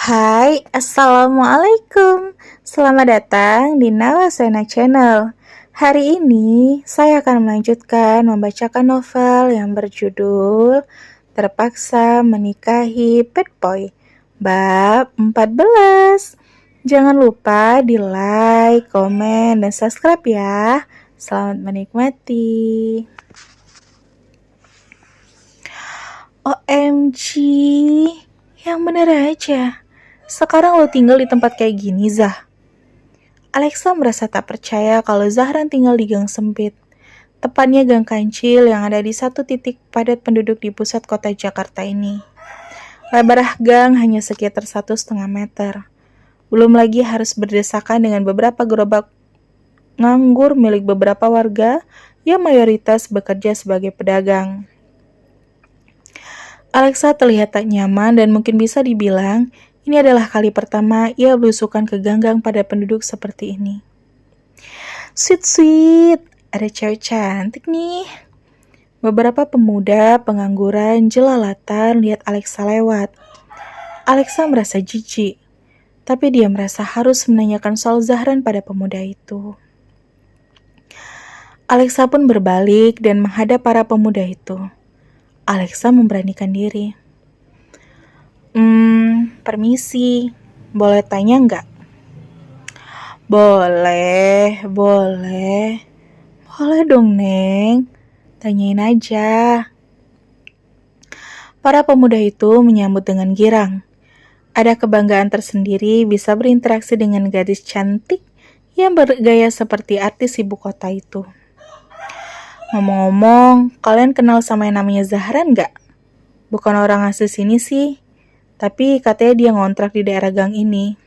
Hai, Assalamualaikum. Selamat datang di Nawasena Channel. Hari ini saya akan melanjutkan membacakan novel yang berjudul Terpaksa Menikahi Bad Boy, bab 14. Jangan lupa di like, komen, dan subscribe ya. Selamat menikmati. OMG, yang bener aja. Sekarang lo tinggal di tempat kayak gini, Zah. Alexa merasa tak percaya kalau Zahran tinggal di gang sempit. Tepatnya gang kancil yang ada di satu titik padat penduduk di pusat kota Jakarta ini. Lebar gang hanya sekitar 1,5 meter. Belum lagi harus berdesakan dengan beberapa gerobak nganggur milik beberapa warga yang mayoritas bekerja sebagai pedagang. Alexa terlihat tak nyaman dan mungkin bisa dibilang ini adalah kali pertama ia belusukan ke gang-gang pada penduduk seperti ini. Sweet, ada cewek cantik nih. Beberapa pemuda pengangguran jelalatan lihat Alexa lewat. Alexa merasa jijik, tapi dia merasa harus menanyakan soal Zahran pada pemuda itu. Alexa pun berbalik dan menghadap para pemuda itu. Alexa memberanikan diri. Permisi, boleh tanya nggak? Boleh dong, Neng. Tanyain aja. Para pemuda itu menyambut dengan girang. Ada kebanggaan tersendiri bisa berinteraksi dengan gadis cantik yang bergaya seperti artis ibu kota itu. Ngomong-ngomong, kalian kenal sama yang namanya Zahran nggak? Bukan orang asli sini sih. Tapi katanya dia ngontrak di daerah gang ini.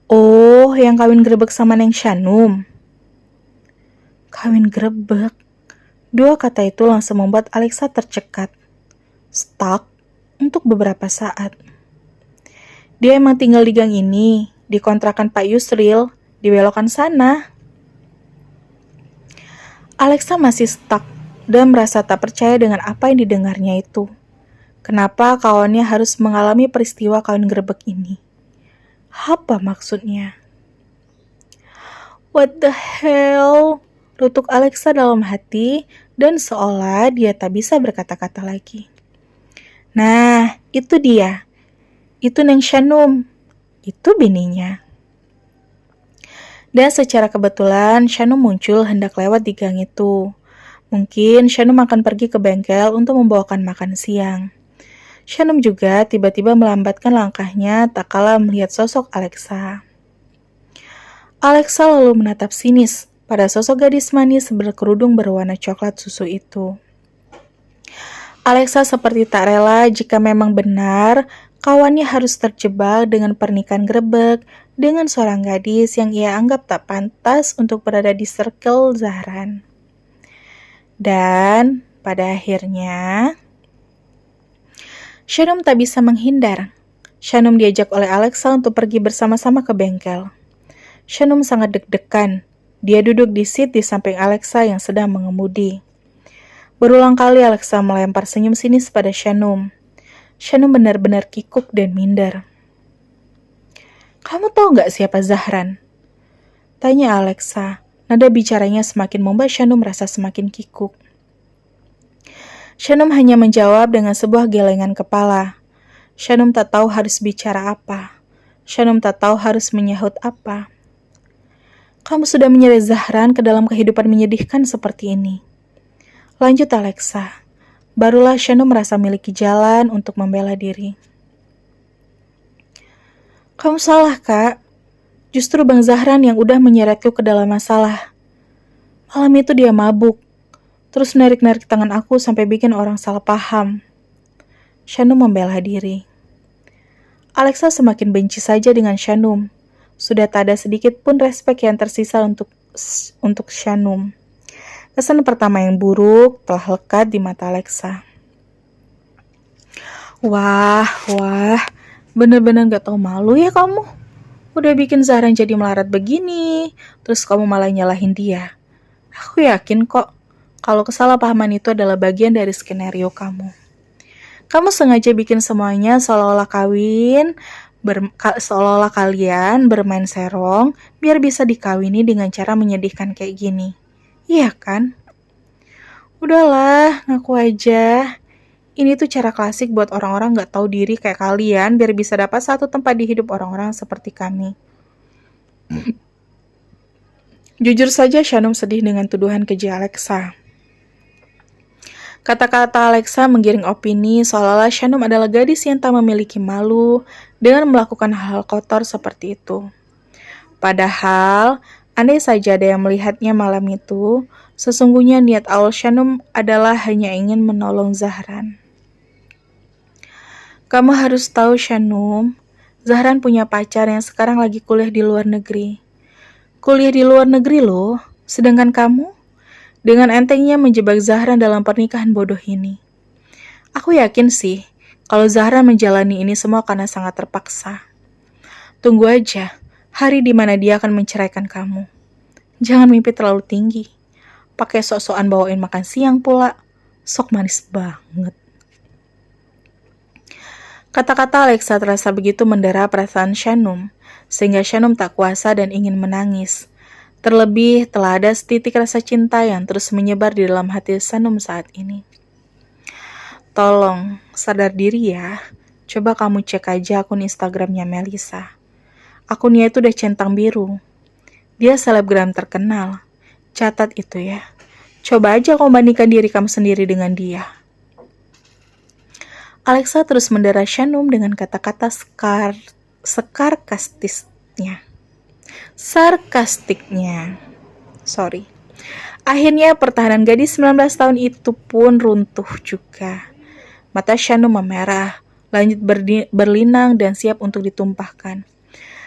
Oh, yang kawin gerebek sama Neng Shanum. Kawin gerebek. Dua kata itu langsung membuat Alexa tercekat. Stuck untuk beberapa saat. Dia emang tinggal di gang ini, di kontrakan Pak Yusril, di belokan sana. Alexa masih stuck dan merasa tak percaya dengan apa yang didengarnya itu. Kenapa kawannya harus mengalami peristiwa kawin gerebek ini? Apa maksudnya? What the hell? Rutuk Alexa dalam hati dan seolah dia tak bisa berkata-kata lagi. Nah, itu dia. Itu Neng Shanum. Itu bininya. Dan secara kebetulan Shanum muncul hendak lewat di gang itu. Mungkin Shanum akan pergi ke bengkel untuk membawakan makan siang. Shanum juga tiba-tiba melambatkan langkahnya tak kala melihat sosok Alexa. Alexa lalu menatap sinis pada sosok gadis manis berkerudung berwarna coklat susu itu. Alexa seperti tak rela jika memang benar kawannya harus terjebak dengan pernikahan gerebek dengan seorang gadis yang ia anggap tak pantas untuk berada di circle Zahran. Dan pada akhirnya Shanum tak bisa menghindar. Shanum diajak oleh Alexa untuk pergi bersama-sama ke bengkel. Shanum sangat deg-degan. Dia duduk di seat di samping Alexa yang sedang mengemudi. Berulang kali Alexa melempar senyum sinis pada Shanum. Shanum benar-benar kikuk dan minder. Kamu tahu nggak siapa Zahran? Tanya Alexa. Nada bicaranya semakin membuat Shanum merasa semakin kikuk. Shanum hanya menjawab dengan sebuah gelengan kepala. Shanum tak tahu harus bicara apa. Shanum tak tahu harus menyahut apa. Kamu sudah menyeret Zahran ke dalam kehidupan menyedihkan seperti ini. Lanjut Alexa. Barulah Shanum merasa memiliki jalan untuk membela diri. Kamu salah, Kak. Justru Bang Zahran yang udah menyeretku ke dalam masalah. Malam itu dia mabuk. Terus narik-narik tangan aku sampai bikin orang salah paham. Shanum membela diri. Alexa semakin benci saja dengan Shanum. Sudah tak ada sedikit pun respek yang tersisa untuk Shanum. Kesan pertama yang buruk telah lekat di mata Alexa. Wah, bener-bener gak tahu malu ya kamu. Udah bikin Zahran jadi melarat begini, terus kamu malah nyalahin dia. Aku yakin kok, kalau kesalahpahaman itu adalah bagian dari skenario kamu. Kamu sengaja bikin semuanya seolah-olah seolah-olah kalian bermain serong, biar bisa dikawini dengan cara menyedihkan kayak gini. Iya kan? Udahlah, ngaku aja. Ini tuh cara klasik buat orang-orang gak tahu diri kayak kalian biar bisa dapat satu tempat di hidup orang-orang seperti kami. Jujur saja Shanum sedih dengan tuduhan keji Alexa. Kata-kata Alexa menggiring opini seolah-olah Shanum adalah gadis yang tak memiliki malu dengan melakukan hal kotor seperti itu. Padahal, andai saja ada yang melihatnya malam itu, sesungguhnya niat awal Shanum adalah hanya ingin menolong Zahran. Kamu harus tahu Shanum, Zahran punya pacar yang sekarang lagi kuliah di luar negeri. Kuliah di luar negeri loh, sedangkan kamu dengan entengnya menjebak Zahran dalam pernikahan bodoh ini. Aku yakin sih, kalau Zahran menjalani ini semua karena sangat terpaksa. Tunggu aja, hari di mana dia akan menceraikan kamu. Jangan mimpi terlalu tinggi. Pakai sok-sokan bawain makan siang pula. Sok manis banget. Kata-kata Alexa terasa begitu mendera perasaan Shanum, sehingga Shanum tak kuasa dan ingin menangis. Terlebih telah ada setitik rasa cinta yang terus menyebar di dalam hati Shanum saat ini. Tolong, sadar diri ya. Coba kamu cek aja akun Instagramnya Melissa. Akunnya itu udah centang biru. Dia selebgram terkenal. Catat itu ya. Coba aja kau bandingkan diri kamu sendiri dengan dia. Alexa terus mendera Shanum dengan kata-kata sarkastiknya. Akhirnya pertahanan gadis 19 tahun itu pun runtuh juga. Mata Shanum memerah, langit berlinang dan siap untuk ditumpahkan.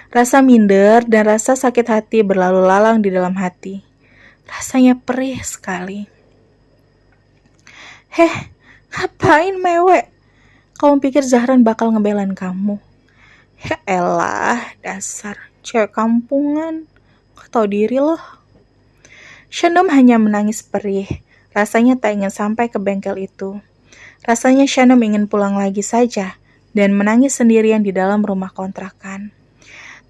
Rasa minder dan rasa sakit hati berlalu lalang di dalam hati. Rasanya perih sekali. Ngapain mewek? Kamu pikir Zahran bakal ngebelain kamu? Ya elah, dasar cewek kampungan. Gak tau diri loh. Shanum hanya menangis perih. Rasanya tak ingin sampai ke bengkel itu. Rasanya Shanum ingin pulang lagi saja dan menangis sendirian di dalam rumah kontrakan.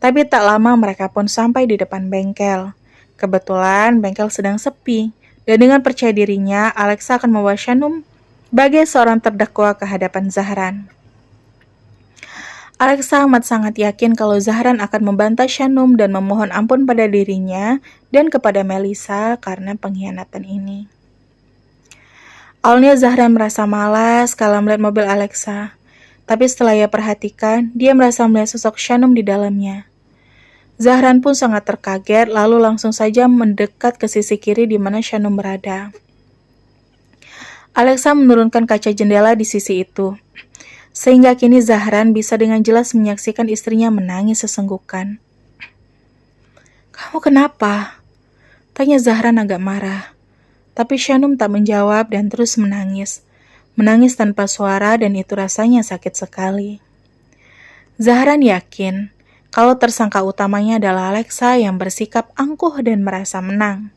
Tapi tak lama mereka pun sampai di depan bengkel. Kebetulan bengkel sedang sepi. Dan dengan percaya dirinya, Alexa akan membawa Shanum sebagai seorang terdakwa ke hadapan Zahran. Alexa amat sangat yakin kalau Zahran akan membantah Shanum dan memohon ampun pada dirinya dan kepada Melissa karena pengkhianatan ini. Awalnya Zahran merasa malas kalau melihat mobil Alexa, tapi setelah ia perhatikan, dia merasa melihat sosok Shanum di dalamnya. Zahran pun sangat terkaget lalu langsung saja mendekat ke sisi kiri di mana Shanum berada. Alexa menurunkan kaca jendela di sisi itu, sehingga kini Zahran bisa dengan jelas menyaksikan istrinya menangis sesenggukan. Kamu kenapa? Tanya Zahran agak marah. Tapi Shanum tak menjawab dan terus menangis. Menangis tanpa suara dan itu rasanya sakit sekali. Zahran yakin kalau tersangka utamanya adalah Alexa yang bersikap angkuh dan merasa menang.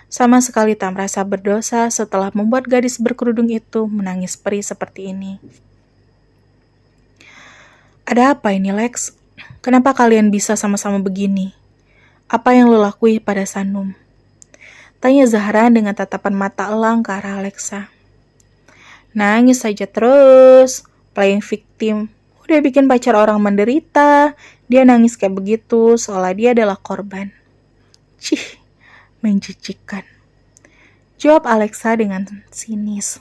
Sama sekali tak merasa berdosa setelah membuat gadis berkerudung itu menangis perih seperti ini. Ada apa ini, Lex? Kenapa kalian bisa sama-sama begini? Apa yang lo lakui pada Shanum? Tanya Zahran dengan tatapan mata elang ke arah Alexa. Nangis saja terus, playing victim. Udah bikin pacar orang menderita, dia nangis kayak begitu seolah dia adalah korban. Cih, menjijikan. Jawab Alexa dengan sinis.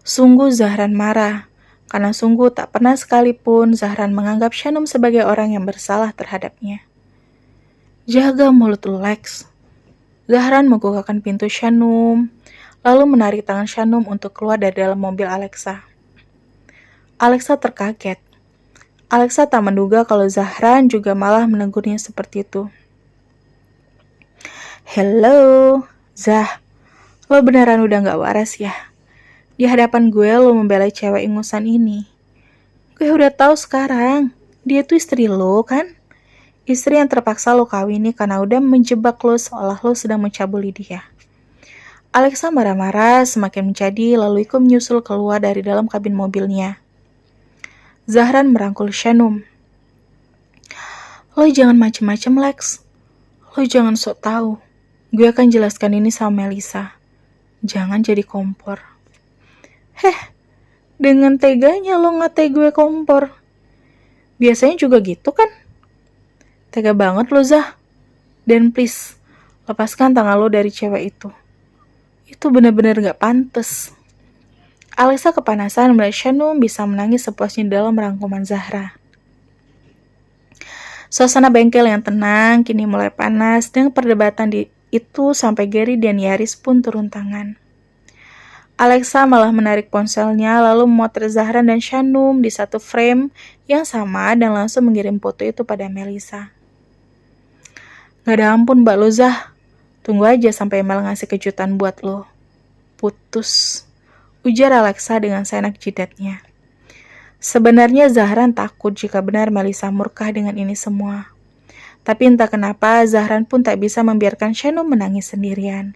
Sungguh Zahran marah, karena sungguh tak pernah sekalipun Zahran menganggap Shanum sebagai orang yang bersalah terhadapnya. Jaga mulut lu, Lex. Zahran membukakan pintu Shanum, lalu menarik tangan Shanum untuk keluar dari dalam mobil Alexa. Alexa terkaget. Alexa tak menduga kalau Zahran juga malah menegurnya seperti itu. Hello, Zah. Lo beneran udah gak waras ya? Di hadapan gue lo membela cewek ingusan ini. Gue udah tahu sekarang. Dia tuh istri lo kan? Istri yang terpaksa lo kawini karena udah menjebak lo seolah lo sedang mencabuli dia. Alexa marah-marah semakin menjadi lalu ikut menyusul keluar dari dalam kabin mobilnya. Zahran merangkul Shanum. Lo jangan macem-macem, Lex. Lo jangan sok tahu. Gue akan jelaskan ini sama Melissa. Jangan jadi kompor. Dengan teganya lo ngatai gue kompor. Biasanya juga gitu kan? Tega banget lo, Zah. Dan please, lepaskan tangan lo dari cewek itu. Itu benar-benar gak pantas. Alexa kepanasan melihat Shanum bisa menangis sepuasnya dalam rangkuman Zahra. Suasana bengkel yang tenang kini mulai panas dengan perdebatan itu sampai Gary dan Yaris pun turun tangan. Alexa malah menarik ponselnya lalu memotret Zahra dan Shanum di satu frame yang sama dan langsung mengirim foto itu pada Melissa. Gak ada ampun Mbak lo Zah, tunggu aja sampai Mel ngasih kejutan buat lo. Putus, ujar Alexa dengan seenak jidatnya. Sebenarnya Zahran takut jika benar Melissa murka dengan ini semua. Tapi entah kenapa Zahran pun tak bisa membiarkan Shanum menangis sendirian.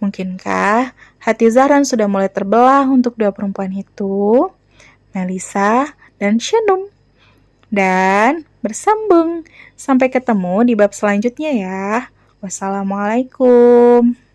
Mungkinkah hati Zahran sudah mulai terbelah untuk dua perempuan itu, Melissa dan Shanum. Dan bersambung. Sampai ketemu di bab selanjutnya ya. Wassalamualaikum.